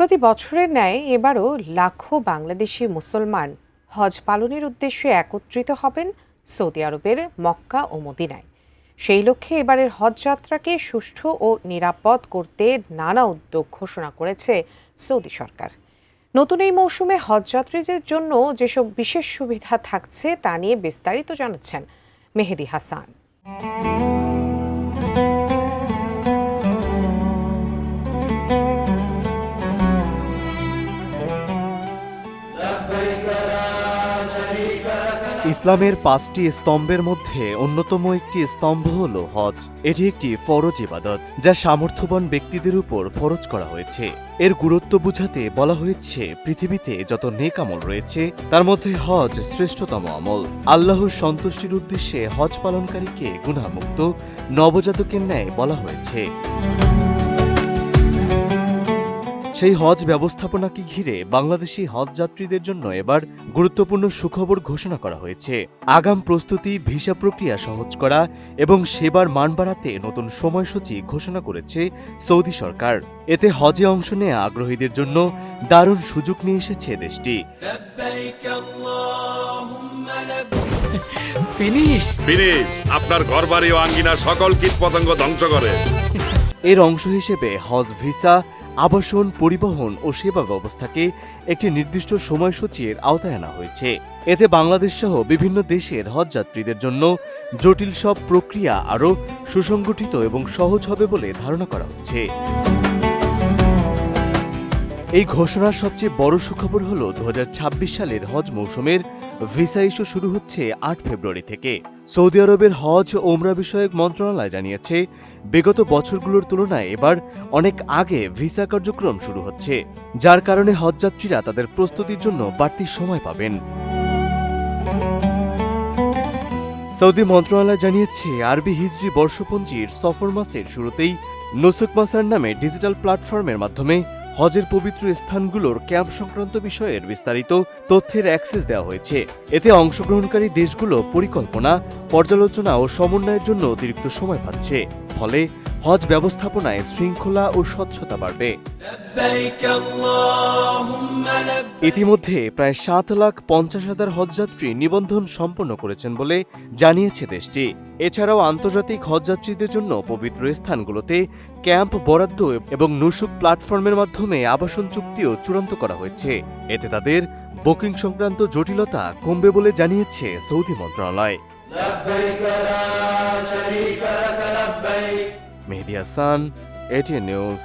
প্রতি বছরের ন্যায় এবারও লাখো বাংলাদেশি মুসলমান হজ পালনের উদ্দেশ্যে একত্রিত হবেন সৌদি আরবের মক্কা ও মদিনায়। সেই লক্ষ্যে এবারের হজ যাত্রাকে সুষ্ঠু ও নিরাপদ করতে নানা উদ্যোগ ঘোষণা করেছে সৌদি সরকার। নতুন এই মৌসুমে হজযাত্রীদের জন্য যেসব বিশেষ সুবিধা থাকছে তা নিয়ে বিস্তারিত জানাচ্ছেন মেহেদী হাসান। ইসলামের 5টি স্তম্ভের মধ্যে অন্যতম একটি স্তম্ভ হল হজ। এটি একটি ফরজ ইবাদত যা সামর্থ্যবান ব্যক্তিদের উপর ফরজ করা হয়েছে। এর গুরুত্ব বুঝাতে বলা হয়েছে, পৃথিবীতে যত নেক আমল রয়েছে তার মধ্যে হজ শ্রেষ্ঠতম আমল। আল্লাহর সন্তুষ্টির উদ্দেশ্যে হজ পালনকারীকে গুনাহমুক্ত নবজাতকের ন্যায় বলা হয়েছে। সেই হজ ব্যবস্থাপনাকে ঘিরে বাংলাদেশি হজ যাত্রীদের জন্য এবার গুরুত্বপূর্ণ সুখবর ঘোষণা করা হয়েছে। আগাম প্রস্তুতি, ভিসা প্রক্রিয়া সহজ করা এবং সেবার মান বাড়াতে নতুন সময়সূচি ঘোষণা করেছে সৌদি সরকার। এতে হজে অংশ নেওয়া আগ্রহীদের জন্য দারুণ সুযোগ নিয়ে এসেছে দেশটি। ফিনিশ আপনার ঘরবাড়ি ও আঙ্গিনার সকল কীটপতঙ্গ ধ্বংস করে। এর অংশ হিসেবে হজ ভিসা, আবাসন, পরিবহন ও সেবা ব্যবস্থাকে একটি নির্দিষ্ট সময়সূচির আওতায় আনা হয়েছে। এতে বাংলাদেশ সহ বিভিন্ন দেশের হজযাত্রীদের জন্য জটিল সব প্রক্রিয়া আরও সুসংগঠিত এবং সহজ হবে বলে ধারণা করা হচ্ছে। এই ঘোষণার সবচেয়ে বড় সুখবর হল 2026 সালের হজ মৌসুমের ভিসা ইস্যু শুরু হচ্ছে 8 ফেব্রুয়ারি থেকে। সৌদি আরবের হজ ও ওমরা বিষয়ক মন্ত্রণালয় জানিয়েছে, বিগত বছরগুলোর তুলনায় এবার অনেক আগে ভিসা কার্যক্রম শুরু হচ্ছে, যার কারণে হজযাত্রীরা তাদের প্রস্তুতির জন্য বাড়তি সময় পাবেন। সৌদি মন্ত্রণালয় জানিয়েছে, আরবি হিজরি বর্ষপঞ্জির সফর মাসের শুরুতেই নুসুক মাসার নামে ডিজিটাল প্ল্যাটফর্মের মাধ্যমে হজের পবিত্র স্থানগুলোর ক্যাম্প সংক্রান্ত বিষয়ের বিস্তারিত তথ্যের অ্যাক্সেস দেওয়া হয়েছে। এতে অংশগ্রহণকারী দেশগুলো পরিকল্পনা, পর্যালোচনা ও সমন্বয়ের জন্য অতিরিক্ত সময় পাচ্ছে। ফলে হজ ব্যবস্থাপনায় শৃঙ্খলা ও স্বচ্ছতা বাড়বে। ইতিমধ্যে প্রায় 7,50,000 হজযাত্রী নিবন্ধন সম্পন্ন করেছেন বলে জানিয়েছে দেশটি। এছাড়াও আন্তর্জাতিক হজযাত্রীদের জন্য পবিত্র স্থানগুলোতে ক্যাম্প বরাদ্দ এবং নুসুক প্ল্যাটফর্মের মাধ্যমে আবাসন চুক্তিও চূড়ান্ত করা হয়েছে। এতে তাদের বুকিং সংক্রান্ত জটিলতা কমবে বলে জানিয়েছে সৌদি মন্ত্রণালয়। মেহেদী হাসান, ATN নিউজ।